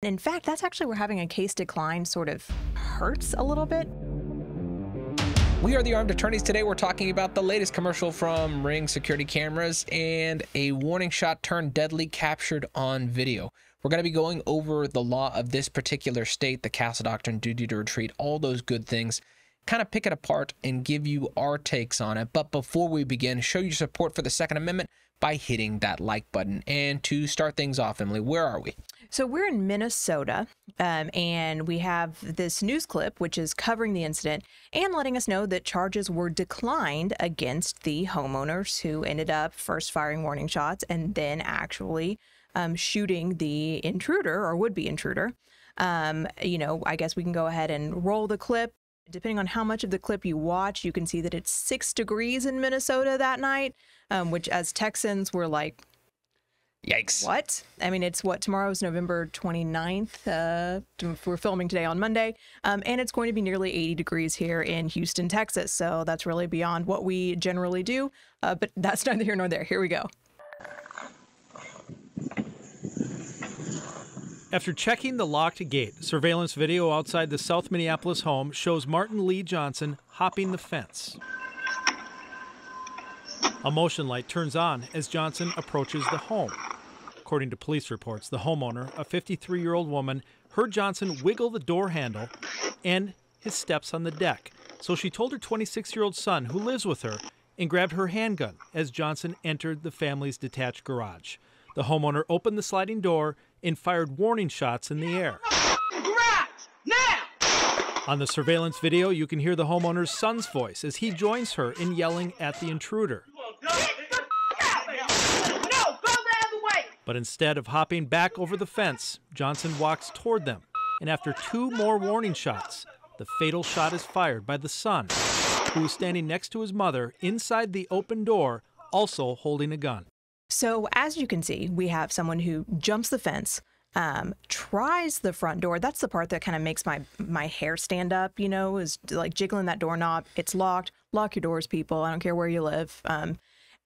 In fact, that's actually where having a case decline sort of hurts a little bit. We are the Armed Attorneys. Today we're talking about the latest commercial from Ring security cameras and a warning shot turned deadly captured on video. We're going to be going over the law of this particular state, the Castle Doctrine, duty to retreat, all those good things, kind of pick it apart and give you our takes on it. But before we begin, show your support for the Second Amendment by hitting that like button. And to start things off, Emily, where are we? So we're in Minnesota, and we have this news clip, which is covering the incident and letting us know that charges were declined against the homeowners who ended up first firing warning shots and then actually shooting the intruder or would-be intruder. I guess we can go ahead and roll the clip. Depending on how much of the clip you watch, you can see that it's 6 degrees in Minnesota that night, which as Texans, we're like, yikes. What? I mean, it's what, tomorrow's November 29th. We're filming today on Monday, and it's going to be nearly 80 degrees here in Houston, Texas. So that's really beyond what we generally do, but that's neither here nor there. Here we go. After checking the locked gate, surveillance video outside the South Minneapolis home shows Martin Lee Johnson hopping the fence. A motion light turns on as Johnson approaches the home. According to police reports, the homeowner, a 53-year-old woman, heard Johnson wiggle the door handle and his steps on the deck. So she told her 26-year-old son, who lives with her, and grabbed her handgun as Johnson entered the family's detached garage. The homeowner opened the sliding door and fired warning shots in the air. On the surveillance video, you can hear the homeowner's son's voice as he joins her in yelling at the intruder. But instead of hopping back over the fence, Johnson walks toward them. And after 2 more warning shots, the fatal shot is fired by the son, who was standing next to his mother inside the open door, also holding a gun. So as you can see, we have someone who jumps the fence, tries the front door. That's the part that kind of makes my hair stand up, is like jiggling that doorknob. It's locked. Lock your doors, people. I don't care where you live.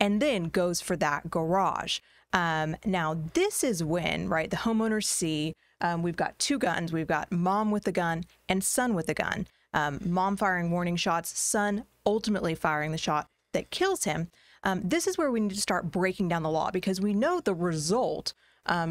And then goes for that garage. Now, this is when, right, the homeowners see we've got 2 guns. We've got mom with the gun and son with the gun. Mom firing warning shots, son ultimately firing the shot that kills him. This is where we need to start breaking down the law, because we know the result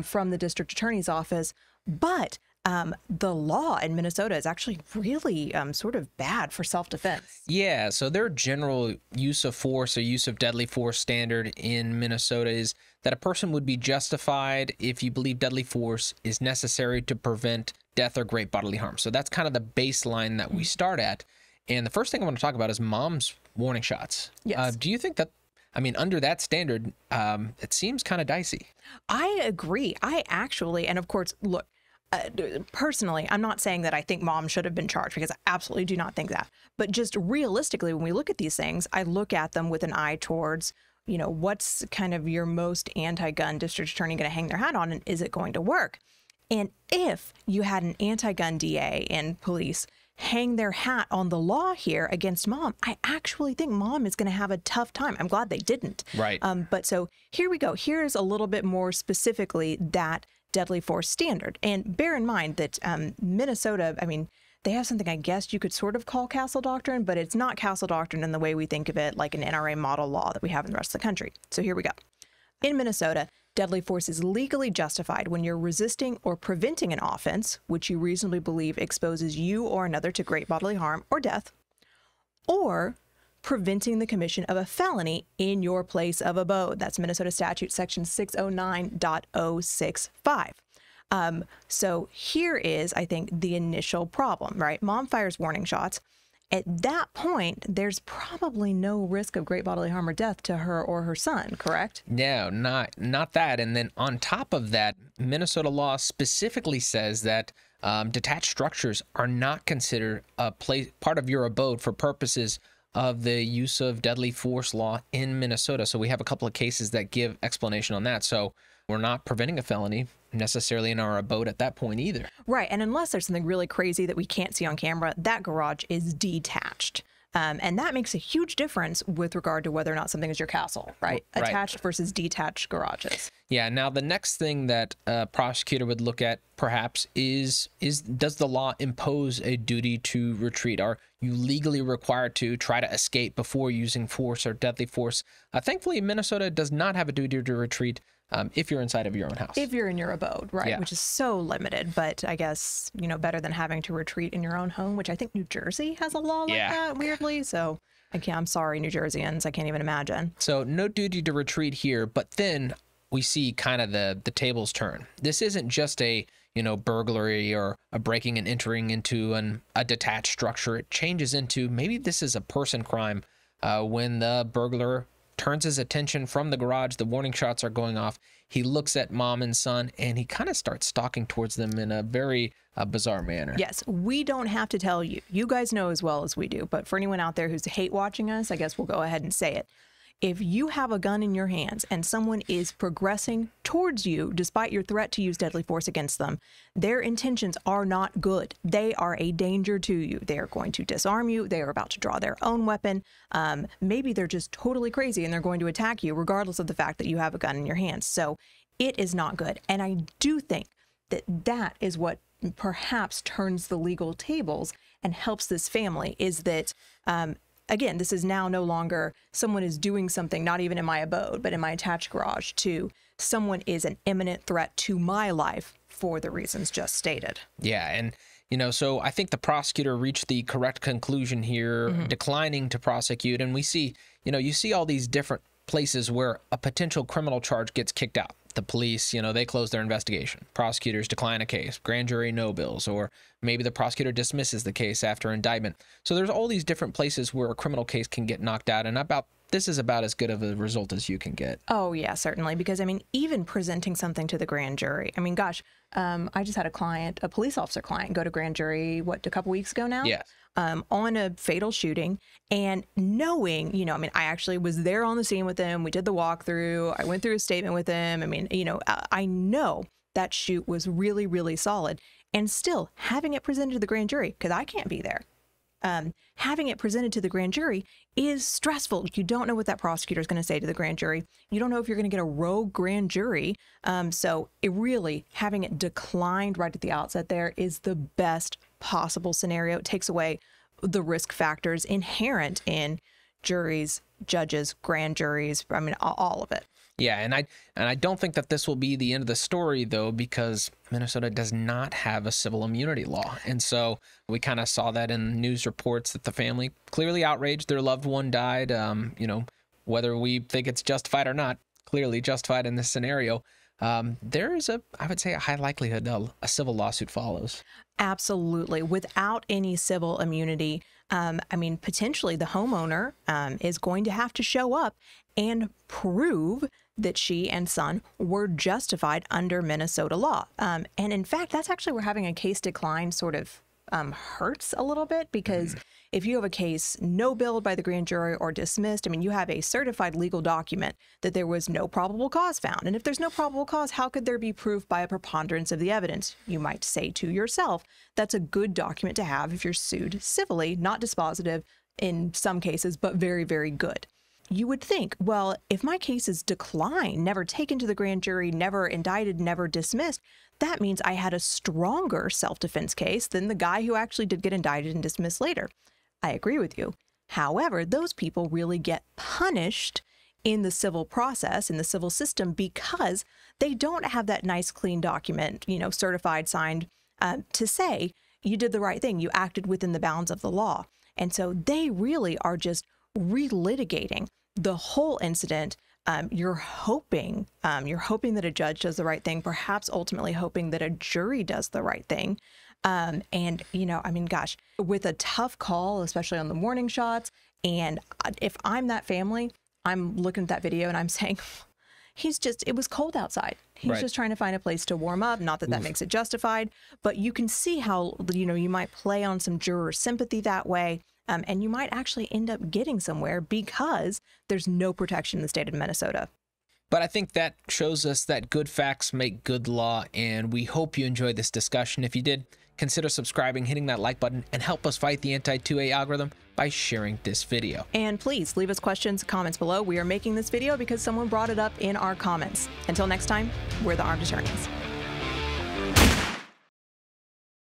from the district attorney's office, but the law in Minnesota is actually really sort of bad for self-defense. Yeah, so their general use of force or use of deadly force standard in Minnesota is that a person would be justified if you believe deadly force is necessary to prevent death or great bodily harm. So that's kind of the baseline that we start at. And the first thing I want to talk about is mom's warning shots. Yes. Do you think that, under that standard, it seems kind of dicey? I agree. I actually, and of course, look, personally, I'm not saying that I think mom should have been charged, because I absolutely do not think that. But just realistically, when we look at these things, I look at them with an eye towards, what's kind of your most anti-gun district attorney going to hang their hat on, and is it going to work? And if you had an anti-gun DA and police hang their hat on the law here against mom, I actually think mom is going to have a tough time. I'm glad they didn't. Right. But so here we go. Here's a little bit more specifically that deadly force standard. And bear in mind that Minnesota, they have something I guess you could sort of call Castle Doctrine, but it's not Castle Doctrine in the way we think of it, like an NRA model law that we have in the rest of the country. So here we go. In Minnesota, deadly force is legally justified when you're resisting or preventing an offense which you reasonably believe exposes you or another to great bodily harm or death, or preventing the commission of a felony in your place of abode. That's Minnesota statute section 609.065. So here is, I think, the initial problem, right? Mom fires warning shots. At that point, there's probably no risk of great bodily harm or death to her or her son, correct? No, not that. And then on top of that, Minnesota law specifically says that detached structures are not considered a part of your abode for purposes of the use of deadly force law in Minnesota. So we have a couple of cases that give explanation on that. So we're not preventing a felony necessarily in our abode at that point either. Right. And unless there's something really crazy that we can't see on camera, that garage is detached. And that makes a huge difference with regard to whether or not something is your castle, right? Right. Attached versus detached garages. Yeah. Now, the next thing that a prosecutor would look at perhaps is does the law impose a duty to retreat? Are you legally required to try to escape before using force or deadly force? Thankfully, Minnesota does not have a duty to retreat if you're inside of your own house. If you're in your abode, right, Yeah. which is so limited, but I guess, better than having to retreat in your own home, which I think New Jersey has a law like that, weirdly. So I'm sorry, New Jerseyans, I can't even imagine. So no duty to retreat here, but then we see kind of the tables turn. This isn't just a, burglary or a breaking and entering into a detached structure. It changes into maybe this is a person crime when the burglar turns his attention from the garage, the warning shots are going off. He looks at mom and son, and he kind of starts stalking towards them in a very bizarre manner. Yes, we don't have to tell you. You guys know as well as we do. But for anyone out there who's hate watching us, I guess we'll go ahead and say it. If you have a gun in your hands and someone is progressing towards you, despite your threat to use deadly force against them, their intentions are not good. They are a danger to you. They are going to disarm you. They are about to draw their own weapon. Maybe they're just totally crazy and they're going to attack you, regardless of the fact that you have a gun in your hands. So it is not good. And I do think that that is what perhaps turns the legal tables and helps this family, is that again, this is now no longer someone is doing something, not even in my abode, but in my attached garage, to someone is an imminent threat to my life for the reasons just stated. Yeah. And, so I think the prosecutor reached the correct conclusion here, declining to prosecute. And we see, you see all these different places where a potential criminal charge gets kicked out. The police, they close their investigation. Prosecutors decline a case. Grand jury no bills. Or maybe the prosecutor dismisses the case after indictment. So there's all these different places where a criminal case can get knocked out. And this is about as good of a result as you can get. Oh, yeah, certainly. Because, even presenting something to the grand jury. gosh, I just had a police officer client, go to grand jury, a couple weeks ago now? Yeah. On a fatal shooting, and knowing, I actually was there on the scene with him. We did the walkthrough. I went through a statement with him. I know that shoot was really, really solid, and still having it presented to the grand jury, because I can't be there. Having it presented to the grand jury is stressful. You don't know what that prosecutor is going to say to the grand jury. You don't know if you're going to get a rogue grand jury. So having it declined right at the outset there is the best possible scenario. It takes away the risk factors inherent in juries, judges, grand juries. All of it. Yeah, and I don't think that this will be the end of the story, though, because Minnesota does not have a civil immunity law. And so we kind of saw that in news reports that the family clearly outraged. Their loved one died. Whether we think it's justified or not, clearly justified in this scenario. There is I would say, a high likelihood a civil lawsuit follows. Absolutely. Without any civil immunity, potentially the homeowner is going to have to show up and prove that she and son were justified under Minnesota law. And in fact, that's actually where having a case decline sort of hurts a little bit, because if you have a case no billed by the grand jury or dismissed, you have a certified legal document that there was no probable cause found. And if there's no probable cause, how could there be proof by a preponderance of the evidence? You might say to yourself, that's a good document to have if you're sued civilly, not dispositive in some cases, but very, very good. You would think, well, if my case is declined, never taken to the grand jury, never indicted, never dismissed, that means I had a stronger self-defense case than the guy who actually did get indicted and dismissed later. I agree with you. However, those people really get punished in the civil process, in the civil system, because they don't have that nice, clean document, certified, signed, to say you did the right thing, you acted within the bounds of the law. And so they really are just relitigating the whole incident. You're hoping that a judge does the right thing, perhaps ultimately hoping that a jury does the right thing. Gosh, with a tough call, especially on the warning shots. And if I'm that family, I'm looking at that video and I'm saying, it was cold outside. He's just trying to find a place to warm up. Not that that makes it justified, but you can see how, you might play on some juror sympathy that way. And you might actually end up getting somewhere because there's no protection in the state of Minnesota. But I think that shows us that good facts make good law, and we hope you enjoyed this discussion. If you did, consider subscribing, hitting that like button, and help us fight the anti-2A algorithm by sharing this video. And please leave us questions, comments below. We are making this video because someone brought it up in our comments. Until next time, we're the Armed Attorneys.